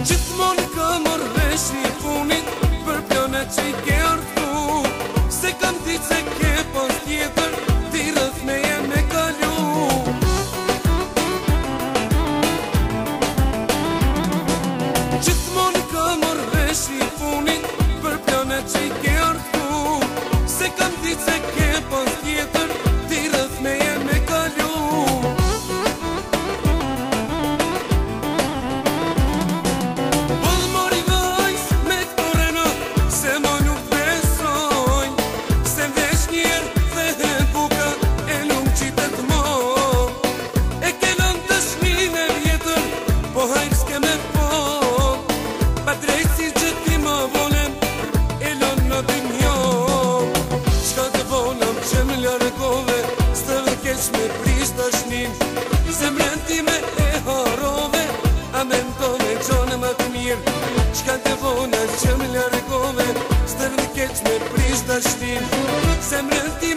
Gjithmonë këmër vesh një punit për planet që I ke ardhtu. Se kam dit se ke pas tjetër, ti rrëth me je me kalu. Gjithmonë këmër vesh një punit për planet që I ke ardhtu. Se kam dit se ke pas tjetër, ti rrëth me je me kalu. Me prish dashnin, zemrën time e harove, a mendove gjonë më të mirë. Qka të vona që më largove, s'të vë keq me prish dashnin, zemrën time